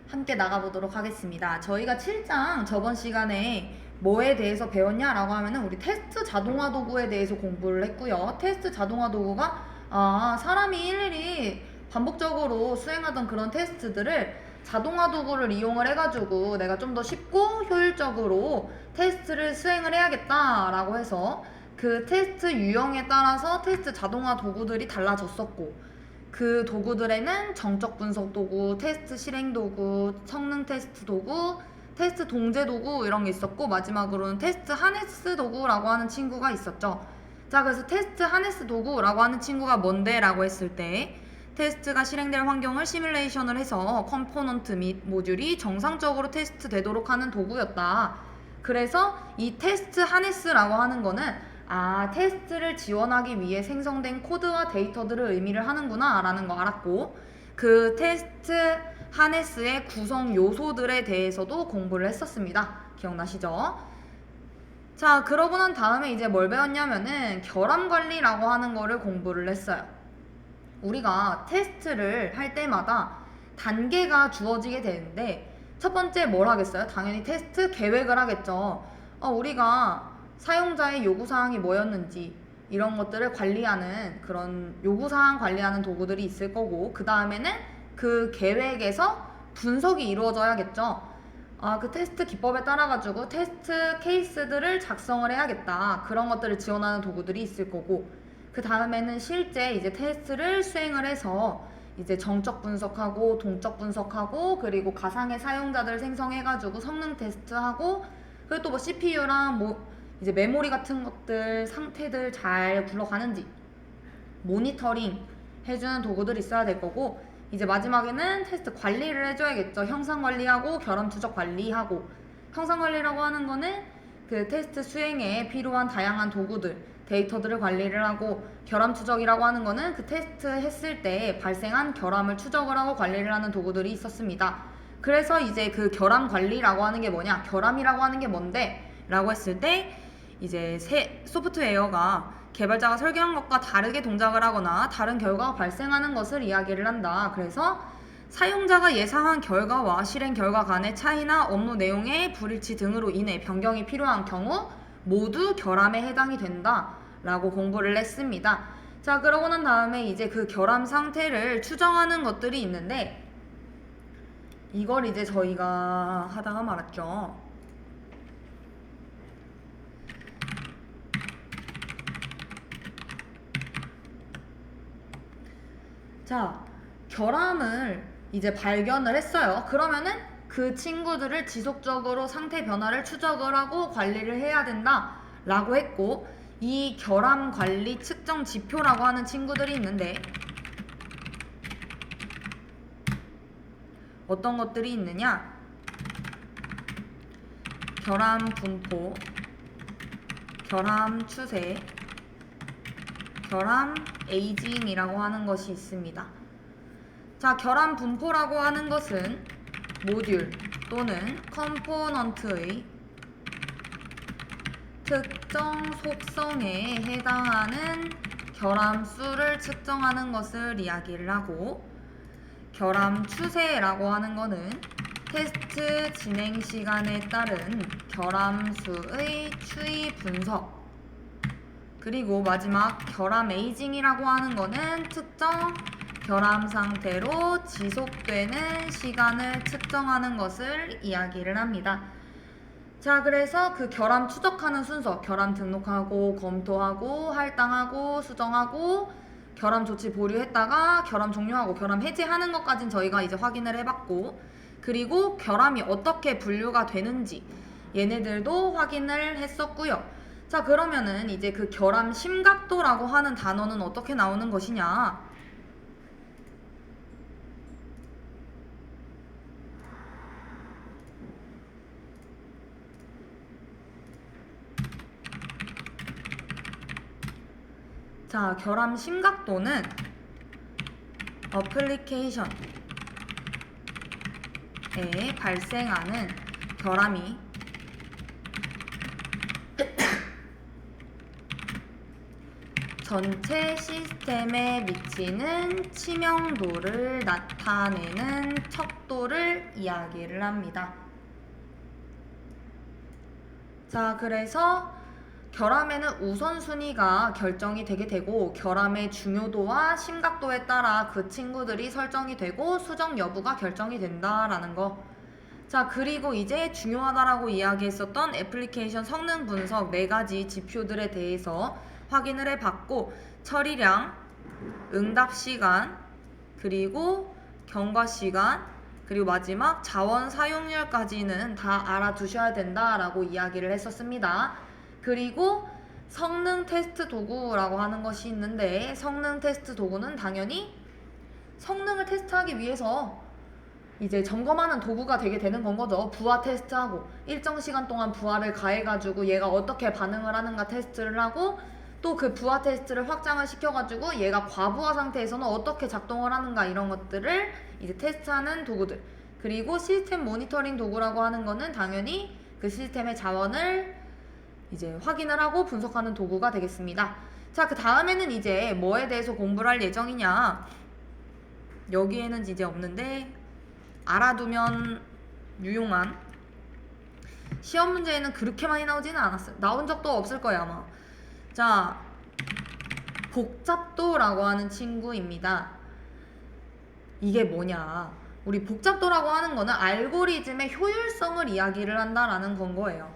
함께 나가보도록 하겠습니다. 저희가 7장 저번 시간에 뭐에 대해서 배웠냐라고 하면은 우리 테스트 자동화 도구에 대해서 공부를 했고요. 테스트 자동화 도구가 사람이 일일이 반복적으로 수행하던 그런 테스트들을 자동화 도구를 이용을 해가지고 내가 좀 더 쉽고 효율적으로 테스트를 수행을 해야겠다라고 해서 그 테스트 유형에 따라서 테스트 자동화 도구들이 달라졌었고, 그 도구들에는 정적 분석 도구, 테스트 실행 도구, 성능 테스트 도구, 테스트 동제 도구 이런 게 있었고, 마지막으로는 테스트 하네스 도구라고 하는 친구가 있었죠. 자, 그래서 테스트 하네스 도구라고 하는 친구가 뭔데? 라고 했을 때 테스트가 실행될 환경을 시뮬레이션을 해서 컴포넌트 및 모듈이 정상적으로 테스트 되도록 하는 도구였다. 그래서 이 테스트 하네스라고 하는 거는 테스트를 지원하기 위해 생성된 코드와 데이터들을 의미를 하는구나 라는 거 알았고, 그 테스트 하네스의 구성 요소들에 대해서도 공부를 했었습니다. 기억나시죠? 자, 그러고 난 다음에 이제 뭘 배웠냐면은 결함 관리라고 하는 거를 공부를 했어요. 우리가 테스트를 할 때마다 단계가 주어지게 되는데, 첫 번째 뭘 하겠어요? 당연히 테스트 계획을 하겠죠. 우리가 사용자의 요구사항이 뭐였는지 이런 것들을 관리하는 그런 요구사항 관리하는 도구들이 있을 거고, 그 다음에는 그 계획에서 분석이 이루어져야겠죠. 그 테스트 기법에 따라가지고 테스트 케이스들을 작성을 해야겠다. 그런 것들을 지원하는 도구들이 있을 거고, 그 다음에는 실제 이제 테스트를 수행을 해서 이제 정적 분석하고 동적 분석하고, 그리고 가상의 사용자들 생성해가지고 성능 테스트하고, 그리고 또 뭐 CPU랑 뭐 이제 메모리 같은 것들 상태들 잘 굴러가는지 모니터링 해주는 도구들이 있어야 될 거고, 이제 마지막에는 테스트 관리를 해줘야겠죠. 형상 관리하고 결함 추적 관리하고. 형상 관리라고 하는 거는 그 테스트 수행에 필요한 다양한 도구들, 데이터들을 관리를 하고, 결함 추적이라고 하는 거는 그 테스트 했을 때 발생한 결함을 추적을 하고 관리를 하는 도구들이 있었습니다. 그래서 이제 그 결함 관리라고 하는 게 뭐냐, 결함이라고 하는 게 뭔데? 라고 했을 때 이제 소프트웨어가 개발자가 설계한 것과 다르게 동작을 하거나 다른 결과가 발생하는 것을 이야기를 한다. 그래서 사용자가 예상한 결과와 실행 결과 간의 차이나 업무 내용의 불일치 등으로 인해 변경이 필요한 경우 모두 결함에 해당이 된다 라고 공부를 했습니다. 자, 그러고 난 다음에 이제 그 결함 상태를 추정하는 것들이 있는데, 이걸 이제 저희가 하다가 말았죠. 자, 결함을 이제 발견을 했어요. 그러면은 그 친구들을 지속적으로 상태 변화를 추적을 하고 관리를 해야 된다 라고 했고, 이 결함 관리 측정 지표라고 하는 친구들이 있는데, 어떤 것들이 있느냐? 결함 분포, 결함 추세, 결함 에이징이라고 하는 것이 있습니다. 자, 결함 분포라고 하는 것은 모듈 또는 컴포넌트의 특정 속성에 해당하는 결함 수를 측정하는 것을 이야기를 하고, 결함 추세라고 하는 것은 테스트 진행 시간에 따른 결함 수의 추이 분석, 그리고 마지막 결함 에이징이라고 하는 거는 특정 결함 상태로 지속되는 시간을 측정하는 것을 이야기를 합니다. 자, 그래서 그 결함 추적하는 순서, 결함 등록하고 검토하고 할당하고 수정하고 결함 조치 보류했다가 결함 종료하고 결함 해제하는 것까지는 저희가 이제 확인을 해봤고, 그리고 결함이 어떻게 분류가 되는지 얘네들도 확인을 했었고요. 자, 그러면은 이제 그 결함 심각도라고 하는 단어는 어떻게 나오는 것이냐? 자, 결함 심각도는 어플리케이션에 발생하는 결함이 전체 시스템에 미치는 치명도를 나타내는 척도를 이야기를 합니다. 자, 그래서 결함에는 우선순위가 결정이 되게 되고 결함의 중요도와 심각도에 따라 그 친구들이 설정이 되고 수정 여부가 결정이 된다라는 거. 자, 그리고 이제 중요하다라고 이야기했었던 애플리케이션 성능 분석 4가지 지표들에 대해서 확인을 해봤고 처리량, 응답 시간, 그리고 경과 시간, 그리고 마지막 자원 사용률까지는 다 알아두셔야 된다라고 이야기를 했었습니다. 그리고 성능 테스트 도구라고 하는 것이 있는데 성능 테스트 도구는 당연히 성능을 테스트하기 위해서 이제 점검하는 도구가 되게 되는 건 거죠. 부하 테스트하고 일정 시간 동안 부하를 가해가지고 얘가 어떻게 반응을 하는가 테스트를 하고 또 그 부하 테스트를 확장을 시켜가지고 얘가 과부하 상태에서는 어떻게 작동을 하는가 이런 것들을 이제 테스트하는 도구들. 그리고 시스템 모니터링 도구라고 하는 거는 당연히 그 시스템의 자원을 이제 확인을 하고 분석하는 도구가 되겠습니다. 자, 그 다음에는 이제 뭐에 대해서 공부를 할 예정이냐. 여기에는 이제 없는데 알아두면 유용한 시험 문제에는 그렇게 많이 나오지는 않았어요. 나온 적도 없을 거예요 아마. 자, 복잡도라고 하는 친구입니다. 이게 뭐냐, 우리 복잡도라고 하는 거는 알고리즘의 효율성을 이야기를 한다라는 건 거예요.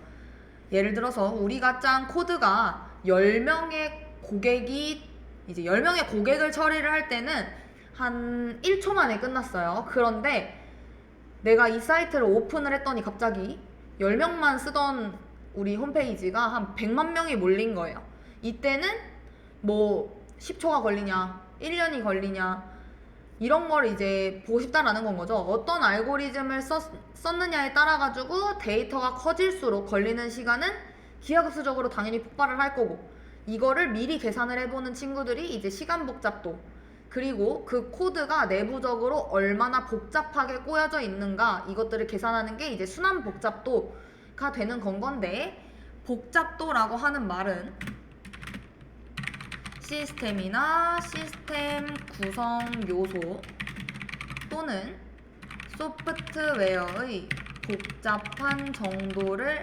예를 들어서 우리가 짠 코드가 10명의 고객이 이제 10명의 고객을 처리를 할 때는 한 1초 만에 끝났어요. 그런데 내가 이 사이트를 오픈을 했더니 갑자기 10명만 쓰던 우리 홈페이지가 한 100만 명이 몰린 거예요. 이때는 뭐 10초가 걸리냐 1년이 걸리냐 이런 걸 이제 보고 싶다라는 건 거죠. 어떤 알고리즘을 썼느냐에 따라 가지고 데이터가 커질수록 걸리는 시간은 기하급수적으로 당연히 폭발을 할 거고, 이거를 미리 계산을 해보는 친구들이 이제 시간 복잡도, 그리고 그 코드가 내부적으로 얼마나 복잡하게 꼬여져 있는가 이것들을 계산하는 게 이제 순환 복잡도가 되는 건 건데, 복잡도라고 하는 말은 시스템이나 시스템 구성 요소 또는 소프트웨어의 복잡한 정도를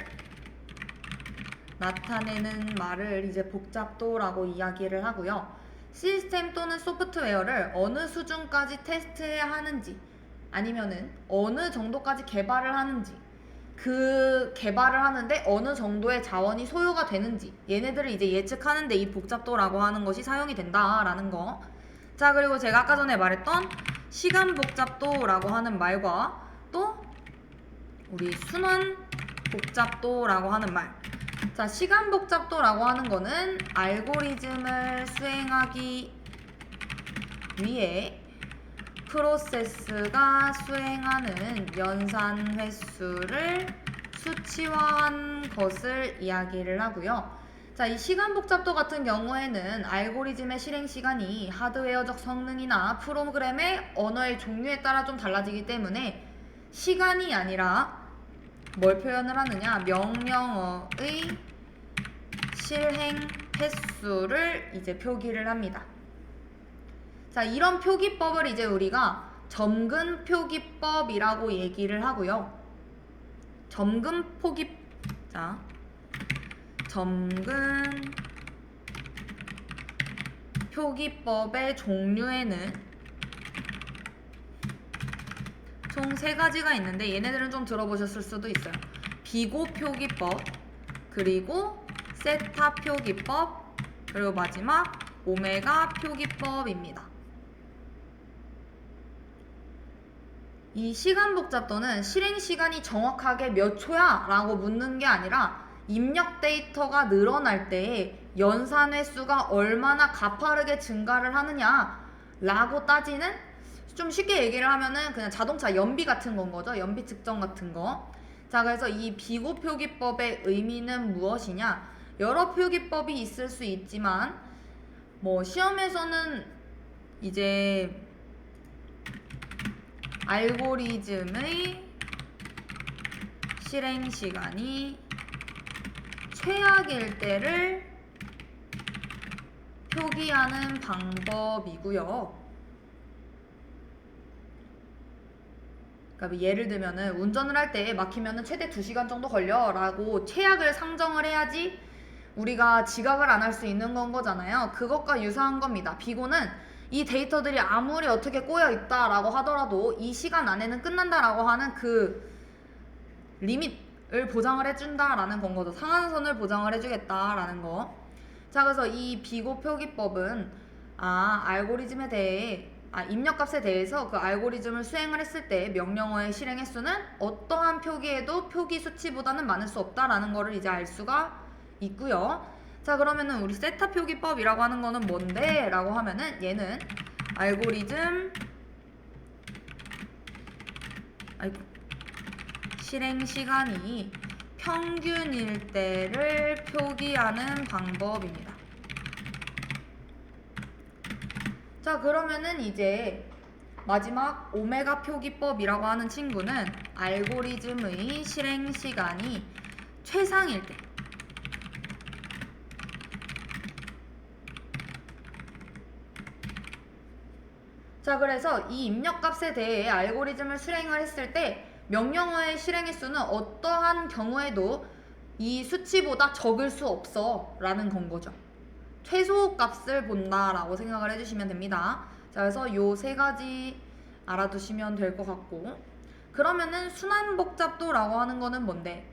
나타내는 말을 이제 복잡도라고 이야기를 하고요. 시스템 또는 소프트웨어를 어느 수준까지 테스트해야 하는지, 아니면은 어느 정도까지 개발을 하는지, 그 개발을 하는데 어느 정도의 자원이 소요가 되는지, 얘네들을 이제 예측하는데 이 복잡도라고 하는 것이 사용이 된다라는 거. 자, 그리고 제가 아까 전에 말했던 시간 복잡도라고 하는 말과 또 우리 순환 복잡도라고 하는 말. 자, 시간 복잡도라고 하는 거는 알고리즘을 수행하기 위해 프로세스가 수행하는 연산 횟수를 수치화한 것을 이야기를 하고요. 자, 이 시간 복잡도 같은 경우에는 알고리즘의 실행 시간이 하드웨어적 성능이나 프로그램의 언어의 종류에 따라 좀 달라지기 때문에 시간이 아니라 뭘 표현을 하느냐, 명령어의 실행 횟수를 이제 표기를 합니다. 자, 이런 표기법을 이제 우리가 점근 표기법이라고 얘기를 하고요. 점근 표기법의 종류에는 총 3가지가 있는데 얘네들은 좀 들어보셨을 수도 있어요. 비고 표기법, 그리고 세타 표기법, 그리고 마지막 오메가 표기법입니다. 이 시간 복잡도는 실행 시간이 정확하게 몇 초야? 라고 묻는 게 아니라 입력 데이터가 늘어날 때 연산 횟수가 얼마나 가파르게 증가를 하느냐 라고 따지는, 좀 쉽게 얘기를 하면은 그냥 자동차 연비 같은 건 거죠. 연비 측정 같은 거. 자, 그래서 이 비고 표기법의 의미는 무엇이냐? 여러 표기법이 있을 수 있지만 뭐 시험에서는 이제 알고리즘의 실행 시간이 최악일 때를 표기하는 방법이고요. 그러니까 뭐 예를 들면은 운전을 할 때 막히면은 최대 2시간 정도 걸려라고 최악을 상정을 해야지 우리가 지각을 안 할 수 있는 건 거잖아요. 그것과 유사한 겁니다. 비고는 이 데이터들이 아무리 어떻게 꼬여 있다라고 하더라도 이 시간 안에는 끝난다라고 하는 그 리밋을 보장을 해준다라는 건 거죠. 상한선을 보장을 해주겠다라는 거. 자, 그래서 이 비고 표기법은 알고리즘에 대해 입력값에 대해서 그 알고리즘을 수행을 했을 때 명령어의 실행 횟수는 어떠한 표기에도 표기 수치보다는 많을 수 없다라는 거를 이제 알 수가 있고요. 자, 그러면은 우리 세타 표기법이라고 하는 거는 뭔데? 라고 하면은 얘는 알고리즘 실행 시간이 평균일 때를 표기하는 방법입니다. 자, 그러면은 이제 마지막 오메가 표기법이라고 하는 친구는 알고리즘의 실행 시간이 최상일 때. 자, 그래서 이 입력값에 대해 알고리즘을 수행을 했을 때 명령어의 실행 횟수는 어떠한 경우에도 이 수치보다 적을 수 없어 라는 건 거죠. 최소 값을 본다라고 생각을 해주시면 됩니다. 자, 그래서 요 세 가지 알아두시면 될 것 같고, 그러면은 순환복잡도라고 하는 거는 뭔데?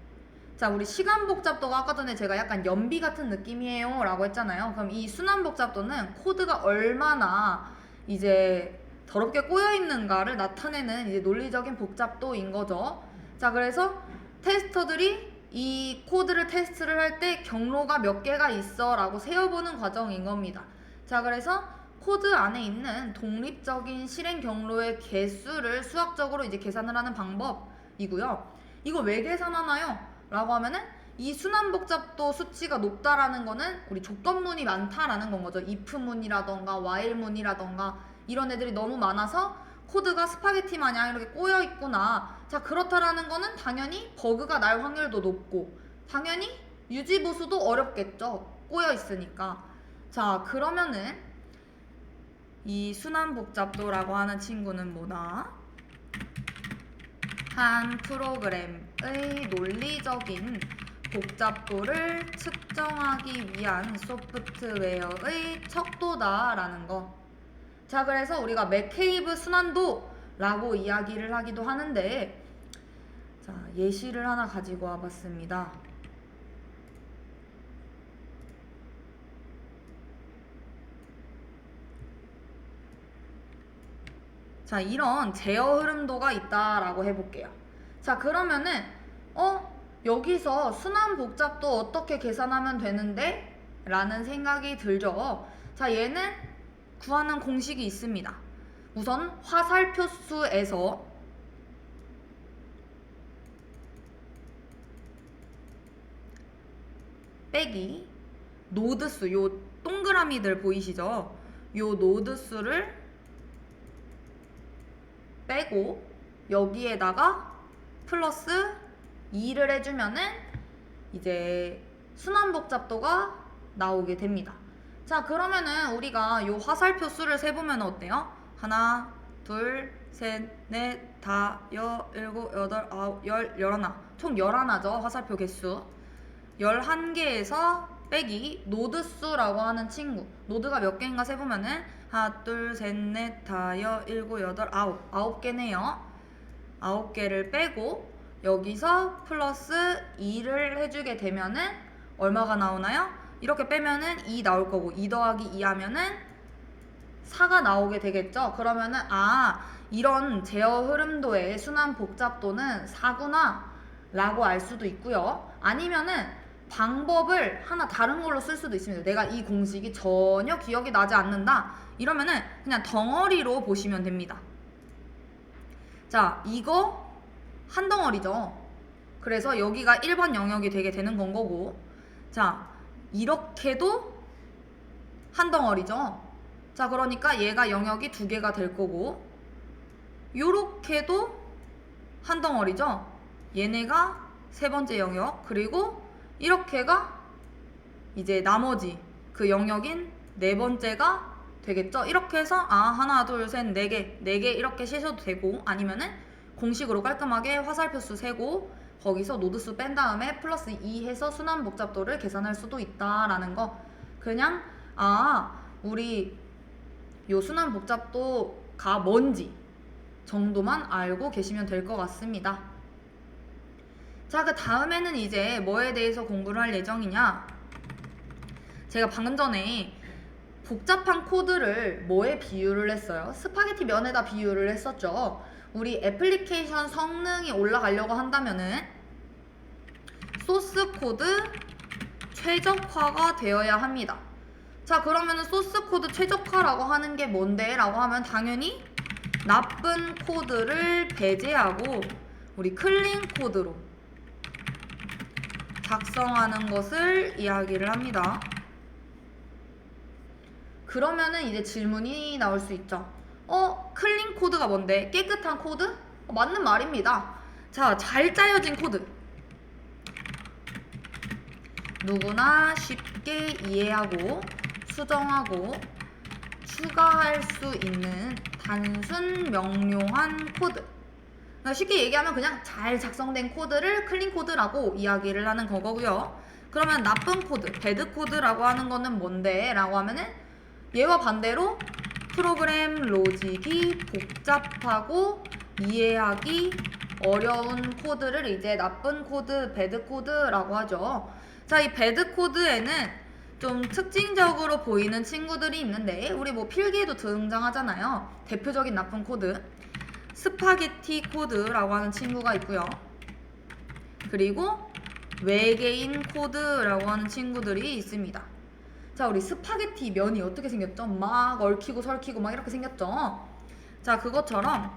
자, 우리 시간복잡도가 아까 전에 제가 약간 연비 같은 느낌이에요 라고 했잖아요. 그럼 이 순환복잡도는 코드가 얼마나 이제 더럽게 꼬여있는가를 나타내는 이제 논리적인 복잡도인 거죠. 자, 그래서 테스터들이 이 코드를 테스트를 할 때 경로가 몇 개가 있어 라고 세어보는 과정인 겁니다. 자, 그래서 코드 안에 있는 독립적인 실행 경로의 개수를 수학적으로 이제 계산을 하는 방법이고요. 이거 왜 계산하나요? 라고 하면은 이 순환복잡도 수치가 높다라는 거는 우리 조건문이 많다라는 건 거죠. if문이라던가 while문이라던가 이런 애들이 너무 많아서 코드가 스파게티 마냥 이렇게 꼬여 있구나. 자, 그렇다라는 거는 당연히 버그가 날 확률도 높고 당연히 유지 보수도 어렵겠죠. 꼬여 있으니까. 자, 그러면은 이 순환복잡도라고 하는 친구는 뭐다? 한 프로그램의 논리적인 복잡도를 측정하기 위한 소프트웨어의 척도다라는 거. 자, 그래서 우리가 맥케이브 순환도라고 이야기를 하기도 하는데, 자, 예시를 하나 가지고 와봤습니다. 자, 이런 제어 흐름도가 있다라고 해볼게요. 자, 그러면은 여기서 순환 복잡도 어떻게 계산하면 되는데? 라는 생각이 들죠. 자, 얘는 구하는 공식이 있습니다. 우선 화살표수에서 빼기 노드수, 요 동그라미들 보이시죠? 요 노드수를 빼고 여기에다가 플러스 2를 해주면은 이제 순환복잡도가 나오게 됩니다. 자, 그러면은 우리가 요 화살표 수를 세보면 어때요? 하나, 둘, 셋, 넷, 다, 일곱, 여덟, 아홉, 열하나. 총 11죠, 화살표 개수. 11개에서 빼기 노드수라고 하는 친구. 노드가 몇 개인가 세보면은 하나, 둘, 셋, 넷, 다, 일곱, 여덟, 아홉. 9개네요. 9개를 빼고 여기서 플러스 2를 해주게 되면은 얼마가 나오나요? 이렇게 빼면은 2 나올 거고 2 더하기 2 하면은 4가 나오게 되겠죠? 그러면은 이런 제어 흐름도의 순환 복잡도는 4구나 라고 알 수도 있고요. 아니면은 방법을 하나 다른 걸로 쓸 수도 있습니다. 내가 이 공식이 전혀 기억이 나지 않는다 이러면은 그냥 덩어리로 보시면 됩니다. 자, 이거 한 덩어리죠. 그래서 여기가 1번 영역이 되게 되는 건 거고, 자, 이렇게도 한 덩어리죠. 자, 그러니까 얘가 영역이 2개가 될 거고, 요렇게도 한 덩어리죠. 얘네가 세 번째 영역, 그리고 이렇게가 이제 나머지 그 영역인 네 번째가 되겠죠. 이렇게 해서 하나 둘 셋 네 개 이렇게 세셔도 되고, 아니면은 공식으로 깔끔하게 화살표수 세고 거기서 노드수 뺀 다음에 플러스 2 해서 순환 복잡도를 계산할 수도 있다라는 거. 그냥 우리 요 순환 복잡도가 뭔지 정도만 알고 계시면 될 것 같습니다. 자, 그 다음에는 이제 뭐에 대해서 공부를 할 예정이냐, 제가 방금 전에 복잡한 코드를 뭐에 비유를 했어요? 스파게티 면에다 비유를 했었죠. 우리 애플리케이션 성능이 올라가려고 한다면은 소스 코드 최적화가 되어야 합니다. 자, 그러면은 소스 코드 최적화라고 하는 게 뭔데? 라고 하면 당연히 나쁜 코드를 배제하고 우리 클린 코드로 작성하는 것을 이야기를 합니다. 그러면은 이제 질문이 나올 수 있죠. 클린 코드가 뭔데? 깨끗한 코드? 맞는 말입니다. 자, 잘 짜여진 코드. 누구나 쉽게 이해하고 수정하고 추가할 수 있는 단순 명료한 코드. 그러니까 쉽게 얘기하면 그냥 잘 작성된 코드를 클린 코드라고 이야기를 하는 거고요. 그러면 나쁜 코드, 배드 코드라고 하는 거는 뭔데? 라고 하면은 얘와 반대로 프로그램 로직이 복잡하고 이해하기 어려운 코드를 이제 나쁜 코드, 배드 코드라고 하죠. 자, 이 배드 코드에는 좀 특징적으로 보이는 친구들이 있는데, 우리 뭐 필기에도 등장하잖아요. 대표적인 나쁜 코드 스파게티 코드라고 하는 친구가 있고요. 그리고 외계인 코드라고 하는 친구들이 있습니다. 자, 우리 스파게티 면이 어떻게 생겼죠? 막 얽히고 설키고 막 이렇게 생겼죠. 자, 그것처럼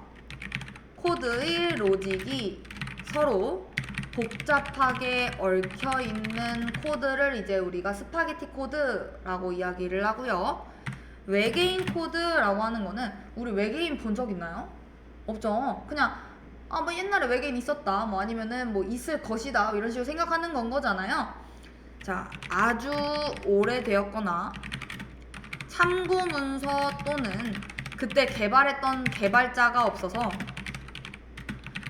코드의 로직이 서로 복잡하게 얽혀 있는 코드를 이제 우리가 스파게티 코드라고 이야기를 하고요. 외계인 코드라고 하는 거는, 우리 외계인 본 적 있나요? 없죠. 그냥 뭐 옛날에 외계인 있었다, 뭐 아니면은 뭐 있을 것이다, 이런 식으로 생각하는 건 거잖아요. 자, 아주 오래되었거나 참고 문서 또는 그때 개발했던 개발자가 없어서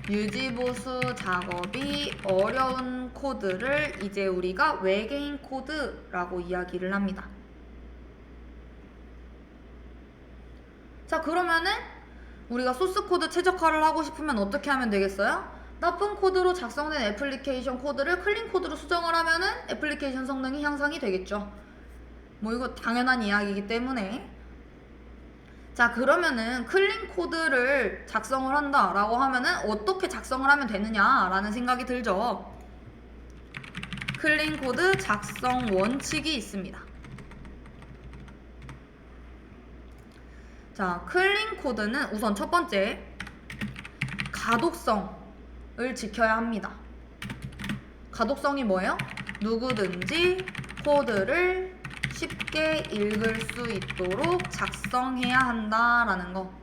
유지보수 작업이 어려운 코드를 이제 우리가 외계인 코드라고 이야기를 합니다. 자, 그러면은 우리가 소스 코드 최적화를 하고 싶으면 어떻게 하면 되겠어요? 나쁜 코드로 작성된 애플리케이션 코드를 클린 코드로 수정을 하면은 애플리케이션 성능이 향상이 되겠죠. 뭐 이거 당연한 이야기이기 때문에. 자, 그러면은 클린 코드를 작성을 한다라고 하면은 어떻게 작성을 하면 되느냐라는 생각이 들죠. 클린 코드 작성 원칙이 있습니다. 자, 클린 코드는 우선 첫 번째, 가독성을 지켜야 합니다. 가독성이 뭐예요? 누구든지 코드를 쉽게 읽을 수 있도록 작성해야 한다라는 거.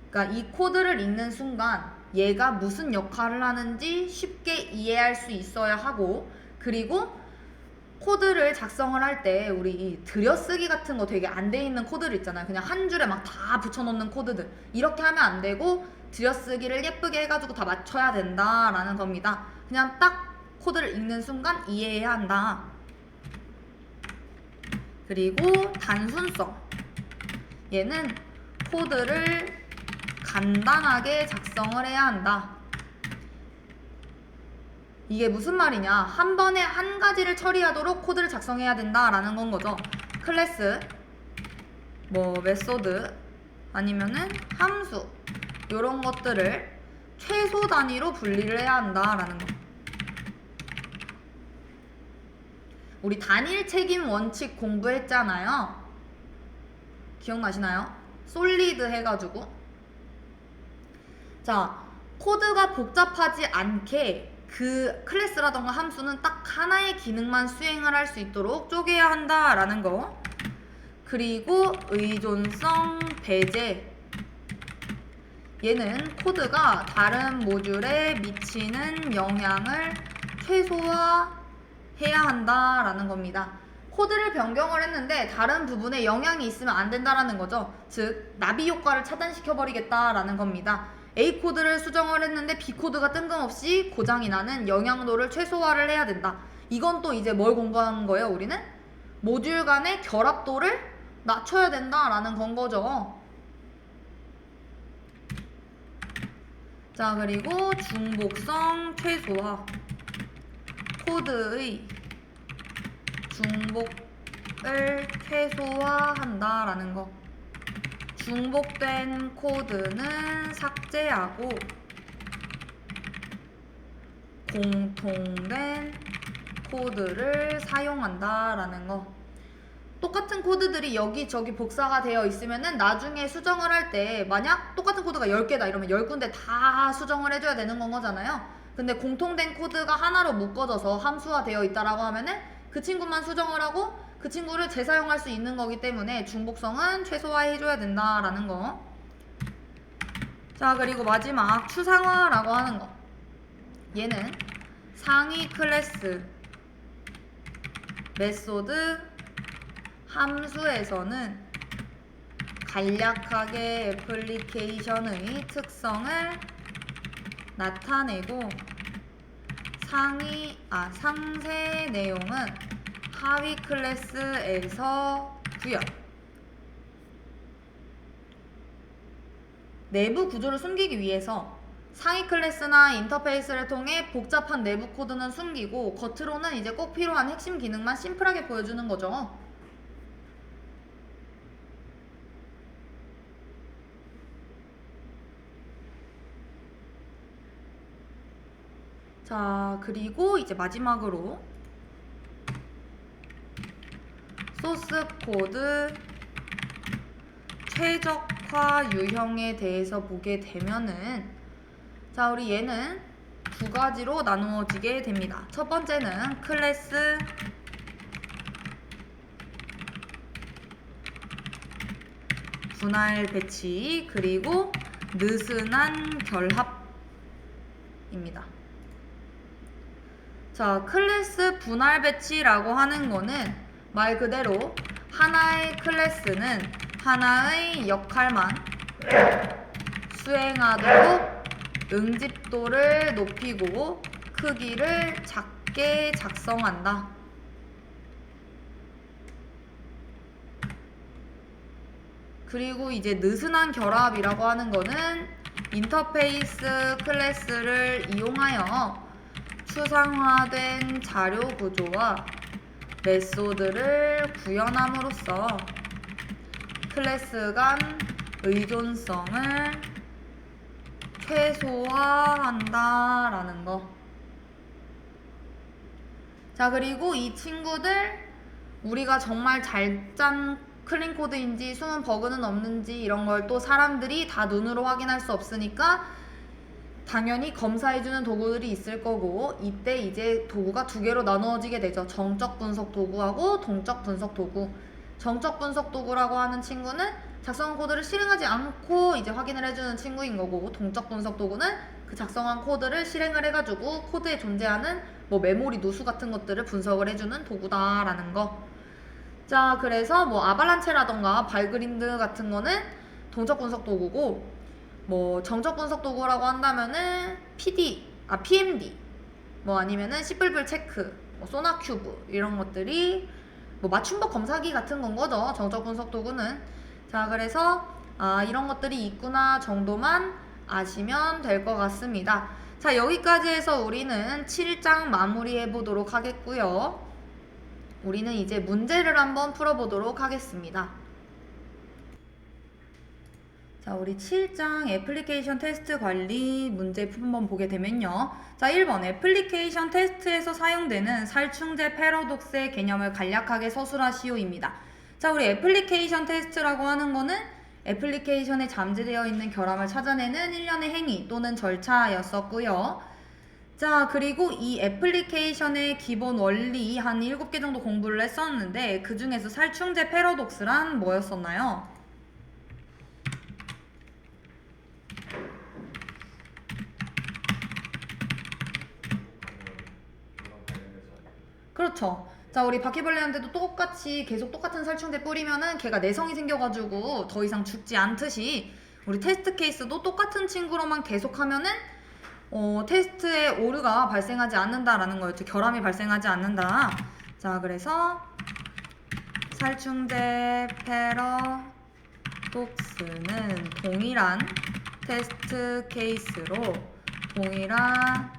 그러니까 이 코드를 읽는 순간 얘가 무슨 역할을 하는지 쉽게 이해할 수 있어야 하고, 그리고 코드를 작성을 할 때 우리 이 들여쓰기 같은 거 되게 안 돼 있는 코드들 있잖아요. 그냥 한 줄에 막 다 붙여놓는 코드들. 이렇게 하면 안 되고 들여쓰기를 예쁘게 해가지고 다 맞춰야 된다라는 겁니다. 그냥 딱 코드를 읽는 순간 이해해야 한다. 그리고 단순성. 얘는 코드를 간단하게 작성을 해야 한다. 이게 무슨 말이냐, 한 번에 한 가지를 처리하도록 코드를 작성해야 된다라는 건 거죠. 클래스, 뭐 메소드, 아니면은 함수, 요런 것들을 최소 단위로 분리를 해야 한다라는 거. 우리 단일 책임 원칙 공부했잖아요. 기억나시나요? 솔리드 해가지고. 자, 코드가 복잡하지 않게 그 클래스라던가 함수는 딱 하나의 기능만 수행을 할 수 있도록 쪼개야 한다라는 거. 그리고 의존성 배제. 얘는 코드가 다른 모듈에 미치는 영향을 최소화하는 해야 한다라는 겁니다. 코드를 변경을 했는데 다른 부분에 영향이 있으면 안 된다라는 거죠. 즉 나비 효과를 차단시켜버리겠다라는 겁니다. A 코드를 수정을 했는데 B 코드가 뜬금없이 고장이 나는 영향도를 최소화를 해야 된다. 이건 또 이제 뭘 공부하는 거예요, 우리는? 모듈 간의 결합도를 낮춰야 된다라는 건 거죠. 자, 그리고 중복성 최소화. 코드의 중복을 최소화한다라는 거. 중복된 코드는 삭제하고 공통된 코드를 사용한다라는 거. 똑같은 코드들이 여기저기 복사가 되어 있으면은 나중에 수정을 할 때 만약 똑같은 코드가 10개다 이러면 10군데 다 수정을 해줘야 되는 건 거잖아요. 근데 공통된 코드가 하나로 묶어져서 함수화 되어 있다라고 하면은 그 친구만 수정을 하고 그 친구를 재사용할 수 있는 거기 때문에 중복성은 최소화해줘야 된다라는 거. 자, 그리고 마지막 추상화라고 하는 거. 얘는 상위 클래스 메소드 함수에서는 간략하게 애플리케이션의 특성을 나타내고 상세 내용은 하위 클래스에서 구현. 내부 구조를 숨기기 위해서 상위 클래스나 인터페이스를 통해 복잡한 내부 코드는 숨기고 겉으로는 이제 꼭 필요한 핵심 기능만 심플하게 보여주는 거죠. 자, 그리고 이제 마지막으로 소스 코드 최적화 유형에 대해서 보게 되면은, 자, 우리 얘는 두 가지로 나누어지게 됩니다. 첫 번째는 클래스 분할 배치, 그리고 느슨한 결합입니다. 자, 클래스 분할 배치라고 하는 거는 말 그대로 하나의 클래스는 하나의 역할만 수행하도록 응집도를 높이고 크기를 작게 작성한다. 그리고 이제 느슨한 결합이라고 하는 거는 인터페이스 클래스를 이용하여 추상화된 자료 구조와 메소드를 구현함으로써 클래스 간 의존성을 최소화한다라는 거. 자, 그리고 이 친구들 우리가 정말 잘 짠 클린 코드인지 숨은 버그는 없는지 이런 걸 또 사람들이 다 눈으로 확인할 수 없으니까 당연히 검사해주는 도구들이 있을 거고, 이때 이제 도구가 두 개로 나누어지게 되죠. 정적 분석 도구하고 동적 분석 도구. 정적 분석 도구라고 하는 친구는 작성한 코드를 실행하지 않고 이제 확인을 해주는 친구인 거고, 동적 분석 도구는 그 작성한 코드를 실행을 해가지고 코드에 존재하는 뭐 메모리 누수 같은 것들을 분석을 해주는 도구다라는 거. 자, 그래서 뭐 아발란체라던가 발그린드 같은 거는 동적 분석 도구고, 뭐 정적 분석 도구라고 한다면은 PMD, 뭐 아니면은 시블블 체크, 뭐 소나큐브 이런 것들이 뭐 맞춤법 검사기 같은 건 거죠. 정적 분석 도구는. 자, 그래서 이런 것들이 있구나 정도만 아시면 될 것 같습니다. 자, 여기까지 해서 우리는 7장 마무리해 보도록 하겠고요. 우리는 이제 문제를 한번 풀어보도록 하겠습니다. 자, 우리 7장 애플리케이션 테스트 관리 문제 한번 보게 되면요. 자, 1번 애플리케이션 테스트에서 사용되는 살충제 패러독스의 개념을 간략하게 서술하시오입니다. 자, 우리 애플리케이션 테스트라고 하는 거는 애플리케이션에 잠재되어 있는 결함을 찾아내는 일련의 행위 또는 절차였었고요. 자, 그리고 이 애플리케이션의 기본 원리 한 7개 정도 공부를 했었는데 그 중에서 살충제 패러독스란 뭐였었나요? 그렇죠. 자, 우리 바퀴벌레한테도 똑같이 계속 똑같은 살충제 뿌리면은 걔가 내성이 생겨가지고 더 이상 죽지 않듯이 우리 테스트 케이스도 똑같은 친구로만 계속하면은 테스트에 오류가 발생하지 않는다라는 거였죠. 결함이 발생하지 않는다. 자, 그래서 살충제 패러독스는 동일한 테스트 케이스로 동일한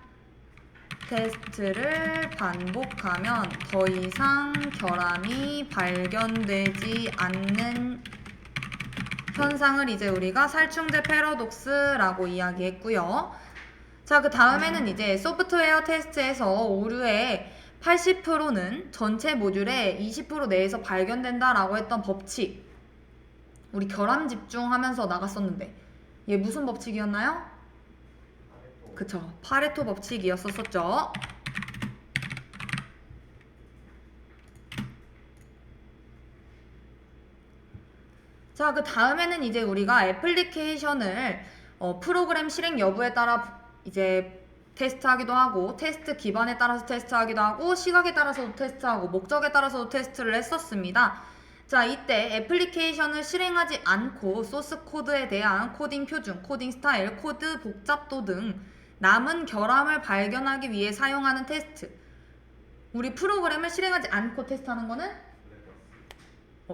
테스트를 반복하면 더 이상 결함이 발견되지 않는 현상을 이제 우리가 살충제 패러독스라고 이야기했고요. 자, 그 다음에는 이제 소프트웨어 테스트에서 오류의 80%는 전체 모듈의 20% 내에서 발견된다라고 했던 법칙. 우리 결함 집중하면서 나갔었는데 얘 무슨 법칙이었나요? 그쵸, 파레토 법칙이었었죠. 자, 그 다음에는 이제 우리가 애플리케이션을 프로그램 실행 여부에 따라 이제 테스트하기도 하고, 테스트 기반에 따라서 테스트하기도 하고, 시각에 따라서도 테스트하고, 목적에 따라서도 테스트를 했었습니다. 자, 이때 애플리케이션을 실행하지 않고 소스 코드에 대한 코딩 표준, 코딩 스타일, 코드 복잡도 등 남은 결함을 발견하기 위해 사용하는 테스트. 우리 프로그램을 실행하지 않고 테스트하는 거는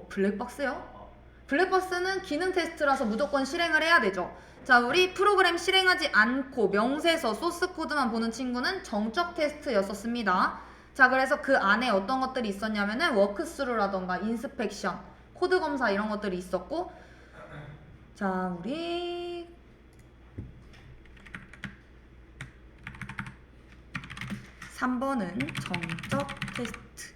블랙박스요? 블랙박스는 기능 테스트라서 무조건 실행을 해야 되죠. 자, 우리 프로그램 실행하지 않고 명세서 소스 코드만 보는 친구는 정적 테스트였었습니다. 자, 그래서 그 안에 어떤 것들이 있었냐면은 워크스루라던가 인스펙션, 코드 검사 이런 것들이 있었고, 자, 우리 3번은 정적 테스트.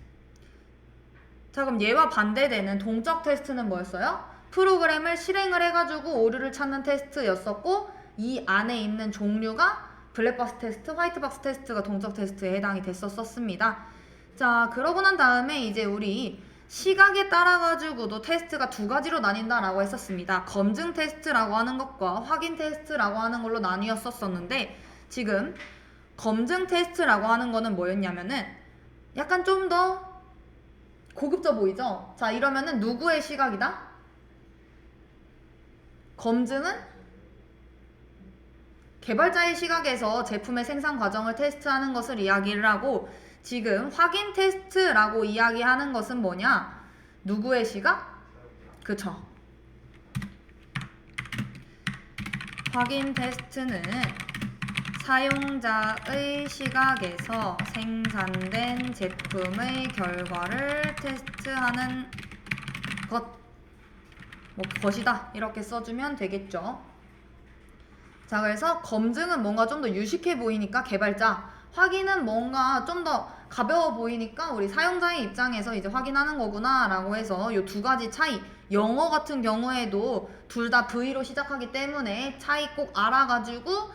자, 그럼 얘와 반대되는 동적 테스트는 뭐였어요? 프로그램을 실행을 해가지고 오류를 찾는 테스트였었고, 이 안에 있는 종류가 블랙박스 테스트, 화이트박스 테스트가 동적 테스트에 해당이 됐었습니다. 자, 그러고 난 다음에 이제 우리 시각에 따라가지고도 테스트가 두 가지로 나뉜다라고 했었습니다. 검증 테스트라고 하는 것과 확인 테스트라고 하는 걸로 나뉘었었는데, 지금 검증 테스트라고 하는 거는 뭐였냐면은 약간 좀 더 고급져 보이죠? 자, 이러면은 누구의 시각이다? 검증은 개발자의 시각에서 제품의 생산 과정을 테스트하는 것을 이야기를 하고, 지금 확인 테스트라고 이야기하는 것은 뭐냐? 누구의 시각? 그쵸. 확인 테스트는 사용자의 시각에서 생산된 제품의 결과를 테스트하는 것이다. 이렇게 써주면 되겠죠. 자, 그래서 검증은 뭔가 좀 더 유식해 보이니까 개발자, 확인은 뭔가 좀 더 가벼워 보이니까 우리 사용자의 입장에서 이제 확인하는 거구나 라고 해서 이 두 가지 차이, 영어 같은 경우에도 둘 다 V로 시작하기 때문에 차이 꼭 알아가지고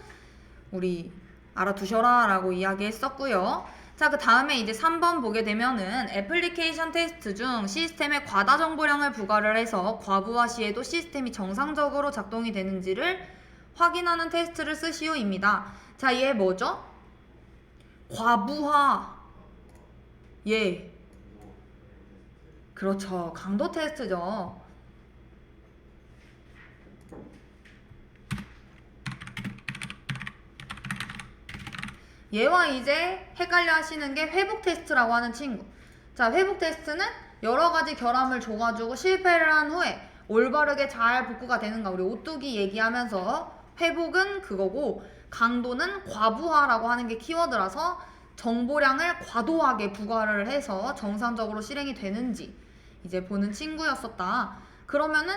우리 알아두셔라 라고 이야기했었고요. 자, 그 다음에 이제 3번 보게 되면은 애플리케이션 테스트 중 시스템에 과다 정보량을 부과를 해서 과부하 시에도 시스템이 정상적으로 작동이 되는지를 확인하는 테스트를 쓰시오입니다. 자, 얘 뭐죠? 과부하. 예. 그렇죠. 강도 테스트죠. 얘와 이제 헷갈려 하시는 게 회복 테스트라고 하는 친구. 자, 회복 테스트는 여러 가지 결함을 줘가지고 실패를 한 후에 올바르게 잘 복구가 되는가. 우리 오뚜기 얘기하면서 회복은 그거고, 강도는 과부하라고 하는 게 키워드라서 정보량을 과도하게 부과를 해서 정상적으로 실행이 되는지 이제 보는 친구였었다. 그러면은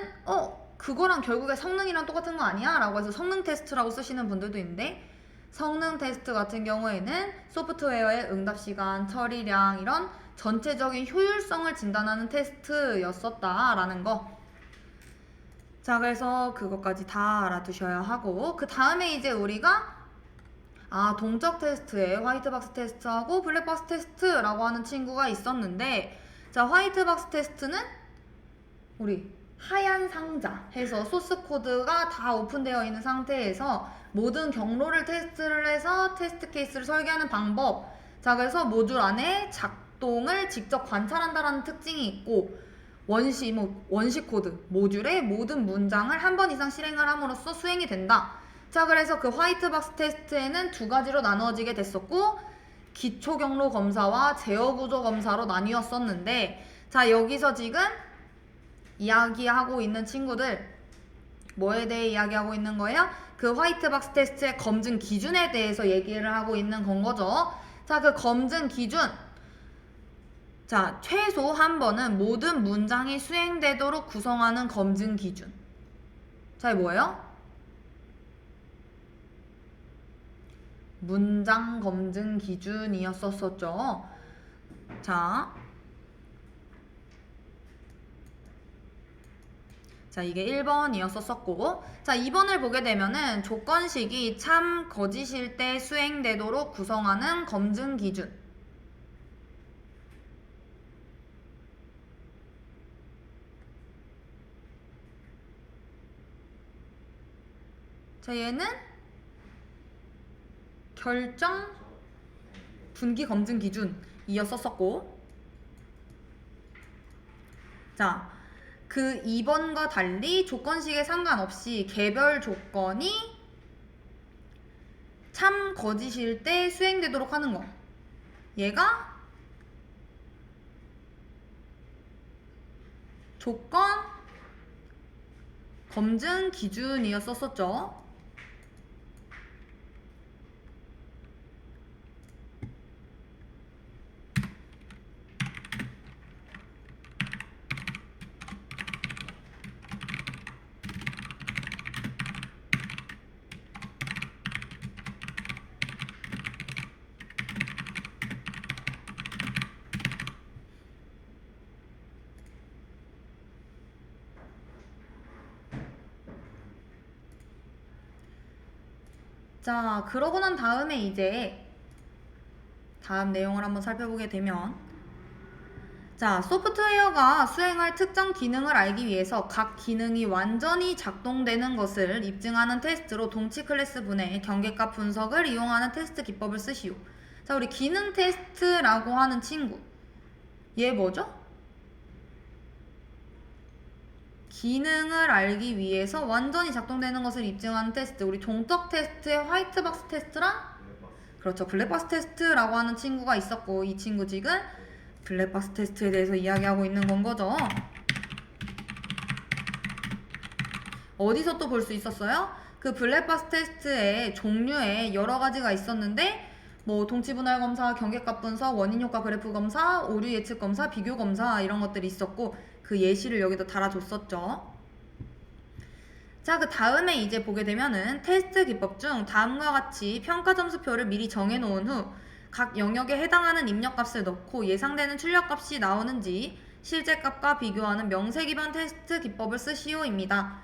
그거랑 결국에 성능이랑 똑같은 거 아니야? 라고 해서 성능 테스트라고 쓰시는 분들도 있는데, 성능 테스트 같은 경우에는 소프트웨어의 응답 시간, 처리량 이런 전체적인 효율성을 진단하는 테스트였었다라는 거. 자, 그래서 그것까지 다 알아두셔야 하고, 그 다음에 이제 우리가 동적 테스트에 화이트박스 테스트하고 블랙박스 테스트라고 하는 친구가 있었는데, 자, 화이트박스 테스트는 우리 하얀 상자 해서 소스 코드가 다 오픈되어 있는 상태에서 모든 경로를 테스트를 해서 테스트 케이스를 설계하는 방법. 자, 그래서 모듈 안에 활동을 직접 관찰한다라는 특징이 있고 원시 코드 모듈의 모든 문장을 한 번 이상 실행을 함으로써 수행이 된다. 자, 그래서 그 화이트박스 테스트에는 두 가지로 나누어지게 됐었고 기초 경로 검사와 제어 구조 검사로 나뉘었었는데, 자, 여기서 지금 이야기하고 있는 친구들 뭐에 대해 이야기하고 있는 거예요? 그 화이트박스 테스트의 검증 기준에 대해서 얘기를 하고 있는 건 거죠. 자, 그 검증 기준. 자, 최소 한 번은 모든 문장이 수행되도록 구성하는 검증 기준. 자, 이게 뭐예요? 문장 검증 기준이었었죠. 자, 이게 1번이었었고, 자, 2번을 보게 되면은 조건식이 참, 거짓일 때 수행되도록 구성하는 검증 기준. 자, 얘는 결정 분기 검증 기준이었었고, 자, 그 2번과 달리 조건식에 상관없이 개별 조건이 참 거짓일 때 수행되도록 하는 거. 얘가 조건 검증 기준이었었죠. 자, 그러고 난 다음에 이제 다음 내용을 한번 살펴보게 되면, 자, 소프트웨어가 수행할 특정 기능을 알기 위해서 각 기능이 완전히 작동되는 것을 입증하는 테스트로 동치 클래스 분해, 경계값 분석을 이용하는 테스트 기법을 쓰시오. 자, 우리 기능 테스트라고 하는 친구. 얘 뭐죠? 기능을 알기 위해서 완전히 작동되는 것을 입증하는 테스트. 우리 종적 테스트의 화이트박스 테스트랑, 그렇죠, 블랙박스 테스트라고 하는 친구가 있었고, 이 친구 지금 블랙박스 테스트에 대해서 이야기하고 있는 건 거죠. 어디서 또 볼 수 있었어요? 그 블랙박스 테스트의 종류에 여러 가지가 있었는데, 뭐 동치분할 검사, 경계값 분석, 원인효과 그래프 검사, 오류 예측 검사, 비교 검사, 이런 것들이 있었고, 그 예시를 여기다 달아줬었죠. 자, 그 다음에 이제 보게 되면은 테스트 기법 중 다음과 같이 평가 점수표를 미리 정해놓은 후 각 영역에 해당하는 입력값을 넣고 예상되는 출력값이 나오는지 실제 값과 비교하는 명세 기반 테스트 기법을 쓰시오입니다.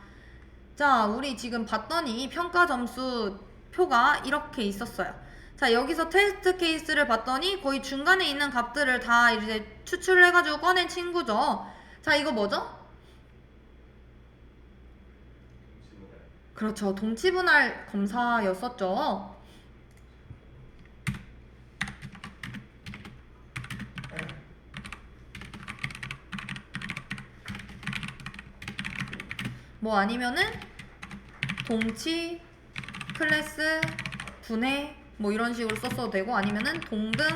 자, 우리 지금 봤더니 평가 점수 표가 이렇게 있었어요. 자, 여기서 테스트 케이스를 봤더니 거의 중간에 있는 값들을 다 이제 추출을 해가지고 꺼낸 친구죠. 자, 이거 뭐죠? 그렇죠. 동치분할 검사였었죠. 뭐 아니면은 동치 클래스 분해 뭐 이런 식으로 썼어도 되고, 아니면은 동등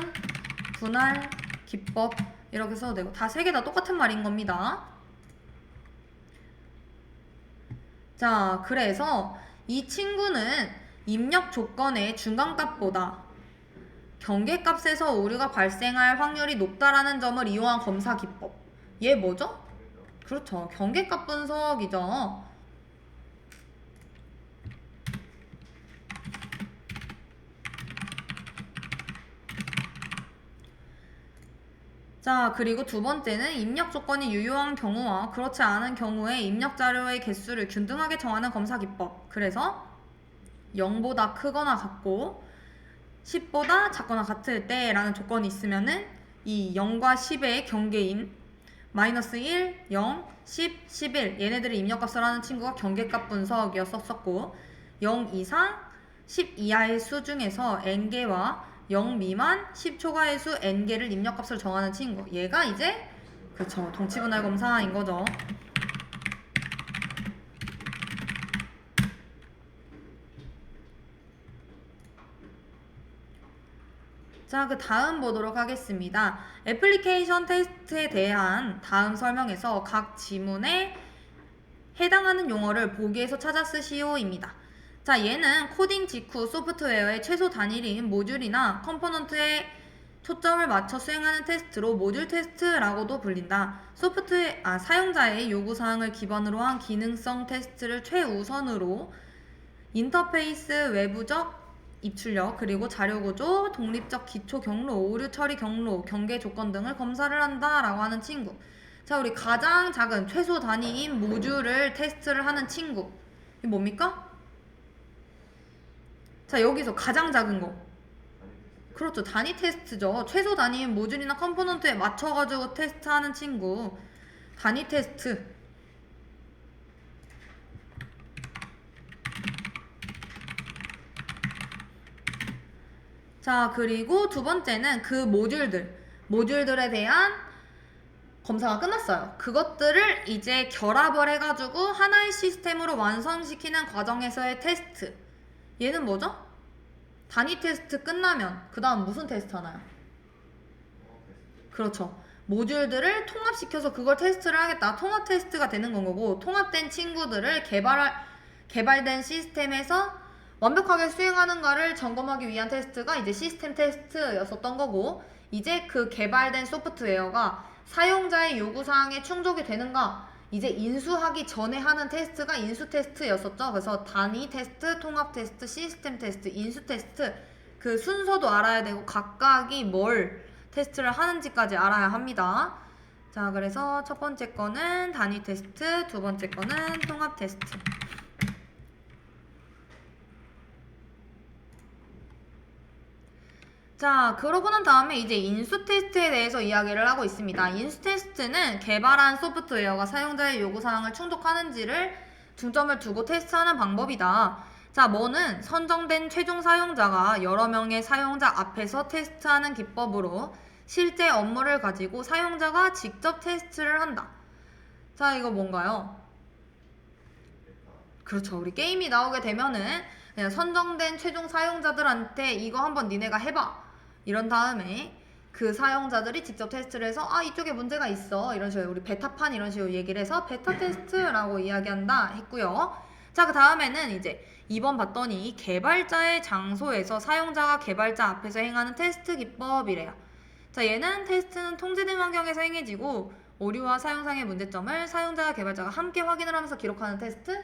분할 기법 이렇게 써도 되고, 다 세 개 다 똑같은 말인 겁니다. 자, 그래서 이 친구는 입력 조건의 중간값보다 경계값에서 오류가 발생할 확률이 높다라는 점을 이용한 검사 기법. 얘 뭐죠? 그렇죠. 경계값 분석이죠. 자, 그리고 두 번째는 입력 조건이 유효한 경우와 그렇지 않은 경우에 입력 자료의 개수를 균등하게 정하는 검사 기법. 그래서 0보다 크거나 같고 10보다 작거나 같을 때 라는 조건이 있으면은 이 0과 10의 경계인 마이너스 1, 0, 10, 11 얘네들의 입력값을 하는 친구가 경계값 분석이었었고, 0 이상 10 이하의 수 중에서 n개와 0 미만 10초가 일수 n개를 입력값을 정하는 친구. 얘가 이제 그쵸 동치분할 검사인 거죠. 자, 그 다음 보도록 하겠습니다. 애플리케이션 테스트에 대한 다음 설명에서 각 지문에 해당하는 용어를 보기에서 찾아 쓰시오입니다. 자, 얘는 코딩 직후 소프트웨어의 최소 단위인 모듈이나 컴포넌트에 초점을 맞춰 수행하는 테스트로 모듈 테스트라고도 불린다. 사용자의 요구사항을 기반으로 한 기능성 테스트를 최우선으로 인터페이스 외부적 입출력, 그리고 자료구조, 독립적 기초 경로, 오류 처리 경로, 경계 조건 등을 검사를 한다라고 하는 친구. 자, 우리 가장 작은 최소 단위인 모듈을 테스트를 하는 친구. 이게 뭡니까? 자, 여기서 가장 작은 거. 그렇죠. 단위 테스트죠. 최소 단위인 모듈이나 컴포넌트에 맞춰가지고 테스트하는 친구. 단위 테스트. 자, 그리고 두 번째는 그 모듈들에 대한 검사가 끝났어요. 그것들을 이제 결합을 해가지고 하나의 시스템으로 완성시키는 과정에서의 테스트. 얘는 뭐죠? 단위 테스트 끝나면 그 다음 무슨 테스트 하나요? 그렇죠. 모듈들을 통합시켜서 그걸 테스트를 하겠다. 통합 테스트가 되는 건 거고, 통합된 친구들을 개발된 시스템에서 완벽하게 수행하는가를 점검하기 위한 테스트가 이제 시스템 테스트였었던 거고, 이제 그 개발된 소프트웨어가 사용자의 요구사항에 충족이 되는가, 이제 인수하기 전에 하는 테스트가 인수 테스트였었죠. 그래서 단위 테스트, 통합 테스트, 시스템 테스트, 인수 테스트, 그 순서도 알아야 되고 각각이 뭘 테스트를 하는지까지 알아야 합니다. 자, 그래서 첫 번째 거는 단위 테스트, 두 번째 거는 통합 테스트. 자, 그러고 난 다음에 이제 인수 테스트에 대해서 이야기를 하고 있습니다. 인수 테스트는 개발한 소프트웨어가 사용자의 요구사항을 충족하는지를 중점을 두고 테스트하는 방법이다. 자, 뭐는 선정된 최종 사용자가 여러 명의 사용자 앞에서 테스트하는 기법으로 실제 업무를 가지고 사용자가 직접 테스트를 한다. 자, 이거 뭔가요? 그렇죠. 우리 게임이 나오게 되면은 그냥 선정된 최종 사용자들한테 이거 한번 니네가 해봐. 이런 다음에 그 사용자들이 직접 테스트를 해서 이쪽에 문제가 있어. 이런 식으로 우리 베타판 이런 식으로 얘기를 해서 베타 테스트라고 이야기한다 했고요. 자, 그 다음에는 이제 2번 봤더니 개발자의 장소에서 사용자가 개발자 앞에서 행하는 테스트 기법이래요. 자, 얘는 테스트는 통제된 환경에서 행해지고 오류와 사용상의 문제점을 사용자와 개발자가 함께 확인을 하면서 기록하는 테스트?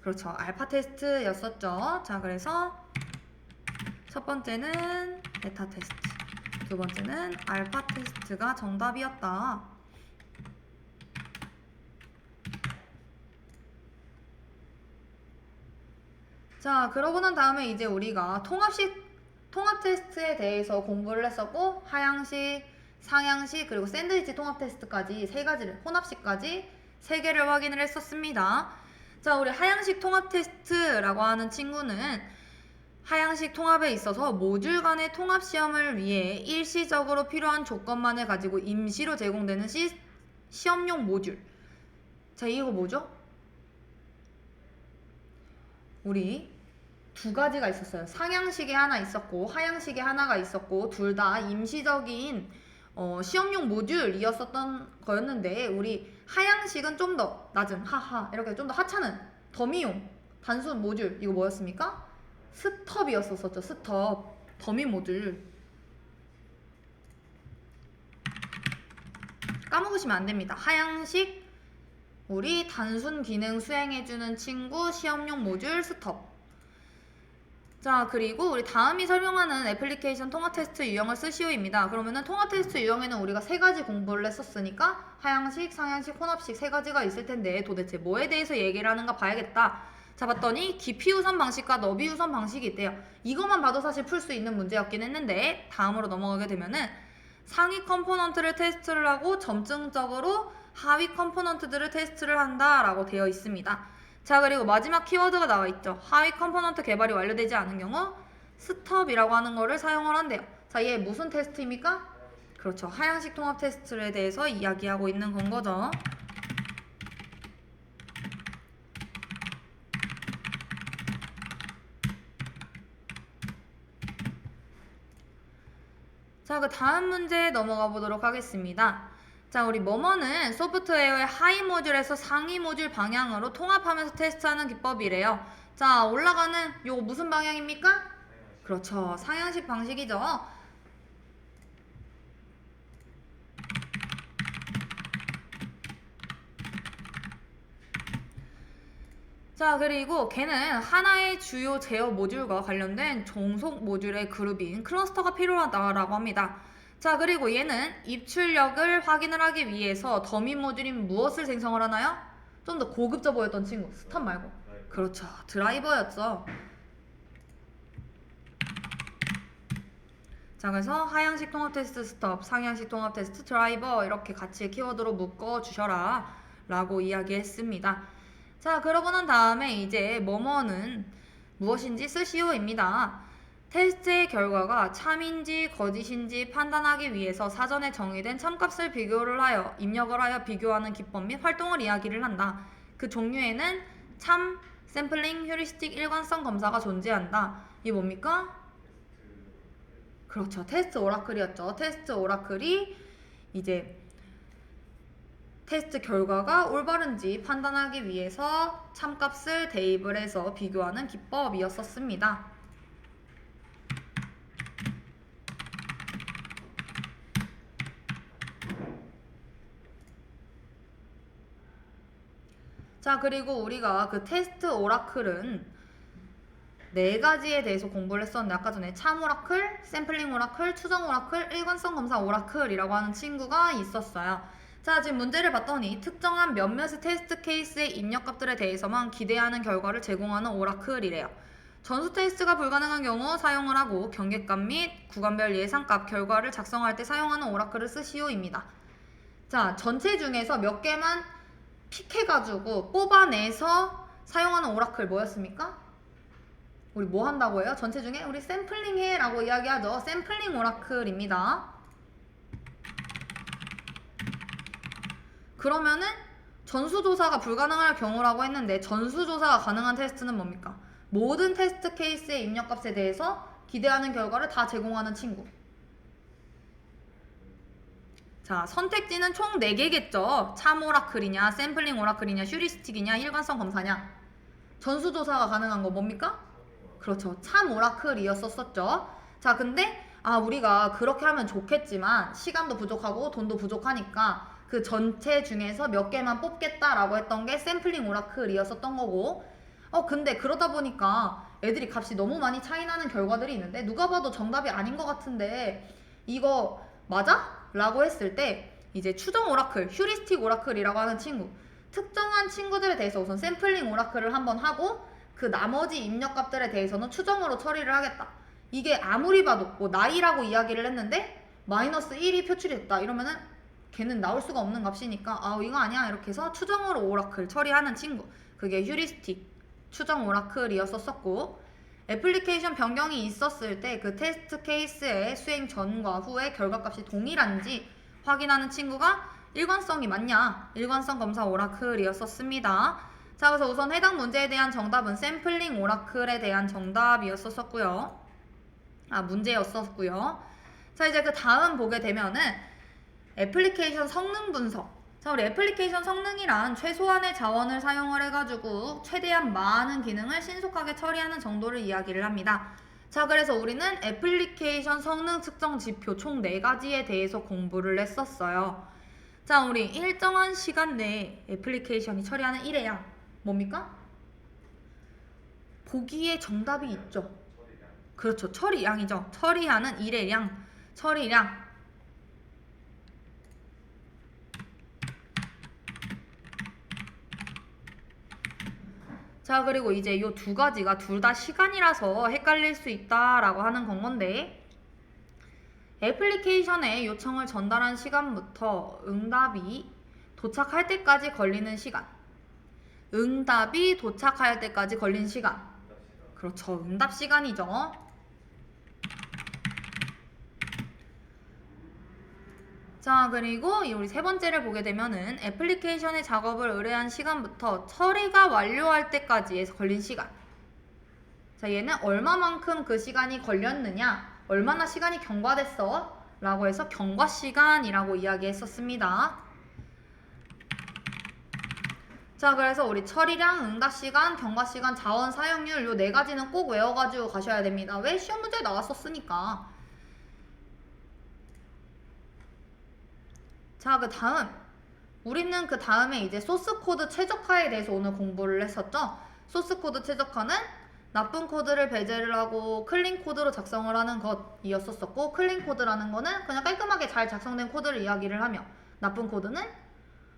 그렇죠. 알파 테스트였었죠. 자, 그래서 첫 번째는 베타 테스트, 두 번째는 알파 테스트가 정답이었다. 자, 그러고 난 다음에 이제 우리가 통합 테스트에 대해서 공부를 했었고, 하향식, 상향식, 그리고 샌드위치 통합 테스트까지 세 가지를, 혼합식까지 세 개를 확인을 했었습니다. 자, 우리 하향식 통합 테스트라고 하는 친구는 하향식 통합에 있어서 모듈 간의 통합 시험을 위해 일시적으로 필요한 조건만을 가지고 임시로 제공되는 시험용 모듈. 자, 이거 뭐죠? 우리 두 가지가 있었어요. 상향식이 하나 있었고 하향식이 하나가 있었고 둘 다 임시적인 시험용 모듈이었었던 거였는데, 우리 하향식은 좀 더 낮은 하하 이렇게 좀 더 하찮은 더미용 단순 모듈, 이거 뭐였습니까? 스톱이었었죠. 스톱 더미 모듈. 까먹으시면 안 됩니다. 하향식 우리 단순 기능 수행해주는 친구 시험용 모듈 스톱. 자, 그리고 우리 다음이 설명하는 애플리케이션 통합 테스트 유형을 쓰시오입니다. 그러면은 통합 테스트 유형에는 우리가 세 가지 공부를 했었으니까 하향식, 상향식, 혼합식 세 가지가 있을 텐데 도대체 뭐에 대해서 얘기를 하는가 봐야겠다. 자, 봤더니 깊이 우선 방식과 너비 우선 방식이 있대요. 이것만 봐도 사실 풀 수 있는 문제였긴 했는데, 다음으로 넘어가게 되면은 상위 컴포넌트를 테스트를 하고 점증적으로 하위 컴포넌트들을 테스트를 한다라고 되어 있습니다. 자, 그리고 마지막 키워드가 나와 있죠. 하위 컴포넌트 개발이 완료되지 않은 경우 스톱이라고 하는 거를 사용을 한대요. 자, 얘 무슨 테스트입니까? 그렇죠. 하향식 통합 테스트에 대해서 이야기하고 있는 건 거죠. 자, 그 다음 문제 넘어가 보도록 하겠습니다. 자, 우리 뭐뭐는 소프트웨어의 하위 모듈에서 상위 모듈 방향으로 통합하면서 테스트하는 기법이래요. 자, 올라가는 요거 무슨 방향입니까? 그렇죠. 상향식 방식이죠. 자, 그리고 걔는 하나의 주요 제어 모듈과 관련된 종속 모듈의 그룹인 클러스터가 필요하다라고 합니다. 자, 그리고 얘는 입출력을 확인을 하기 위해서 더미 모듈인 무엇을 생성을 하나요? 좀 더 고급져 보였던 친구, 스톱 말고. 그렇죠. 드라이버였죠. 자, 그래서 하향식 통합 테스트 스톱, 상향식 통합 테스트 드라이버 이렇게 같이 키워드로 묶어 주셔라 라고 이야기했습니다. 자, 그러고 난 다음에 이제 뭐뭐는 무엇인지 쓰시오입니다. 테스트의 결과가 참인지 거짓인지 판단하기 위해서 사전에 정의된 참값을 비교를 하여 입력을 하여 비교하는 기법 및 활동을 이야기를 한다. 그 종류에는 참, 샘플링, 휴리스틱, 일관성 검사가 존재한다. 이게 뭡니까? 그렇죠. 테스트 오라클이었죠. 테스트 오라클이 이제 테스트 결과가 올바른지 판단하기 위해서 참값을 대입을 해서 비교하는 기법이었었습니다. 자, 그리고 우리가 그 테스트 오라클은 네 가지에 대해서 공부를 했었는데 아까 전에 참 오라클, 샘플링 오라클, 추정 오라클, 일관성 검사 오라클이라고 하는 친구가 있었어요. 자, 지금 문제를 봤더니 특정한 몇몇의 테스트 케이스의 입력값들에 대해서만 기대하는 결과를 제공하는 오라클이래요. 전수 테스트가 불가능한 경우 사용을 하고 경계값 및 구간별 예상값 결과를 작성할 때 사용하는 오라클을 쓰시오입니다. 자, 전체 중에서 몇 개만 픽해가지고 뽑아내서 사용하는 오라클 뭐였습니까? 우리 뭐 한다고 해요? 전체 중에 우리 샘플링 해 라고 이야기하죠. 샘플링 오라클입니다. 그러면은 전수조사가 불가능할 경우라고 했는데 전수조사가 가능한 테스트는 뭡니까? 모든 테스트 케이스의 입력값에 대해서 기대하는 결과를 다 제공하는 친구. 자, 선택지는 총 4개겠죠. 참 오라클이냐, 샘플링 오라클이냐, 휴리스틱이냐, 일관성 검사냐. 전수조사가 가능한 거 뭡니까? 그렇죠. 참 오라클이었었죠. 자, 근데 우리가 그렇게 하면 좋겠지만 시간도 부족하고 돈도 부족하니까 그 전체 중에서 몇 개만 뽑겠다라고 했던 게 샘플링 오라클이었었던 거고 근데 그러다 보니까 애들이 값이 너무 많이 차이 나는 결과들이 있는데 누가 봐도 정답이 아닌 것 같은데 이거 맞아? 라고 했을 때 이제 추정 오라클, 휴리스틱 오라클이라고 하는 친구 특정한 친구들에 대해서 우선 샘플링 오라클을 한번 하고 그 나머지 입력값들에 대해서는 추정으로 처리를 하겠다. 이게 아무리 봐도 뭐 나이라고 이야기를 했는데 마이너스 1이 표출이 됐다. 이러면은 걔는 나올 수가 없는 값이니까 이거 아니야 이렇게 해서 추정으로 오라클 처리하는 친구 그게 휴리스틱 추정 오라클이었었고 애플리케이션 변경이 있었을 때 그 테스트 케이스의 수행 전과 후의 결과값이 동일한지 확인하는 친구가 일관성이 맞냐 일관성 검사 오라클이었었습니다. 자, 그래서 우선 해당 문제에 대한 정답은 샘플링 오라클에 대한 정답이었었고요. 문제였었고요. 자, 이제 그 다음 보게 되면은 애플리케이션 성능 분석. 자, 우리 애플리케이션 성능이란 최소한의 자원을 사용을 해가지고 최대한 많은 기능을 신속하게 처리하는 정도를 이야기를 합니다. 자, 그래서 우리는 애플리케이션 성능 측정 지표 총 4가지에 대해서 공부를 했었어요. 자, 우리 일정한 시간 내에 애플리케이션이 처리하는 일회양 뭡니까? 보기에 정답이 있죠. 그렇죠. 처리량이죠. 처리하는 일회량, 처리량. 자, 그리고 이제 요 2가지가 둘 다 시간이라서 헷갈릴 수 있다라고 하는 건데 애플리케이션에 요청을 전달한 시간부터 응답이 도착할 때까지 걸리는 시간 응답이 도착할 때까지 걸린 시간 그렇죠. 응답 시간이죠. 자, 그리고 우리 세 번째를 보게 되면은 애플리케이션의 작업을 의뢰한 시간부터 처리가 완료할 때까지의 걸린 시간. 자, 얘는 얼마만큼 그 시간이 걸렸느냐, 얼마나 시간이 경과됐어? 라고 해서 경과시간이라고 이야기했었습니다. 자, 그래서 우리 처리량, 응답시간, 경과시간, 자원 사용률 요 네 가지는 꼭 외워가지고 가셔야 됩니다. 왜? 시험 문제에 나왔었으니까. 자, 그 다음 우리는 그 다음에 이제 소스 코드 최적화에 대해서 오늘 공부를 했었죠. 소스 코드 최적화는 나쁜 코드를 배제를 하고 클린 코드로 작성을 하는 것이었었고, 클린 코드라는 거는 그냥 깔끔하게 잘 작성된 코드를 이야기를 하며, 나쁜 코드는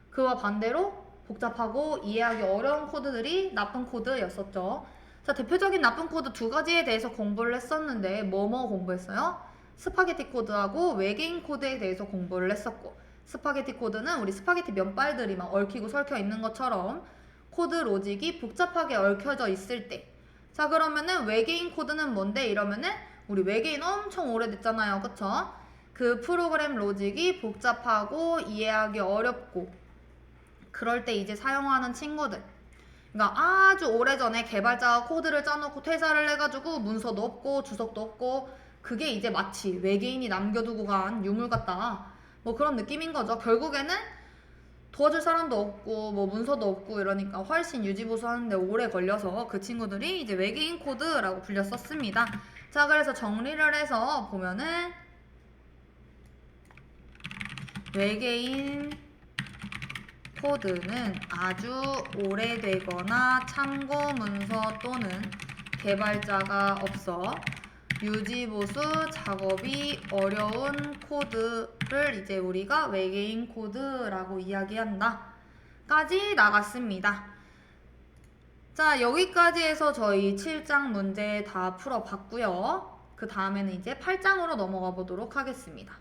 그와 반대로 복잡하고 이해하기 어려운 코드들이 나쁜 코드였었죠. 자, 대표적인 나쁜 코드 두 가지에 대해서 공부를 했었는데 뭐뭐 공부했어요? 스파게티 코드하고 외계인 코드에 대해서 공부를 했었고, 스파게티 코드는 우리 스파게티 면발들이 막 얽히고 설켜 있는 것처럼 코드 로직이 복잡하게 얽혀져 있을 때. 자, 그러면은 외계인 코드는 뭔데? 이러면은 우리 외계인 엄청 오래됐잖아요. 그쵸? 그 프로그램 로직이 복잡하고 이해하기 어렵고 그럴 때 이제 사용하는 친구들. 그러니까 아주 오래전에 개발자가 코드를 짜놓고 퇴사를 해가지고 문서도 없고 주석도 없고, 그게 이제 마치 외계인이 남겨두고 간 유물 같다, 뭐 그런 느낌인 거죠. 결국에는 도와줄 사람도 없고 뭐 문서도 없고 이러니까 훨씬 유지보수 하는데 오래 걸려서 그 친구들이 이제 외계인 코드라고 불렸었습니다. 자, 그래서 정리를 해서 보면은 외계인 코드는 아주 오래되거나 참고 문서 또는 개발자가 없어 유지보수 작업이 어려운 코드를 이제 우리가 외계인 코드라고 이야기한다 까지 나갔습니다. 자, 여기까지 해서 저희 7장 문제 다 풀어봤고요. 그 다음에는 이제 8장으로 넘어가 보도록 하겠습니다.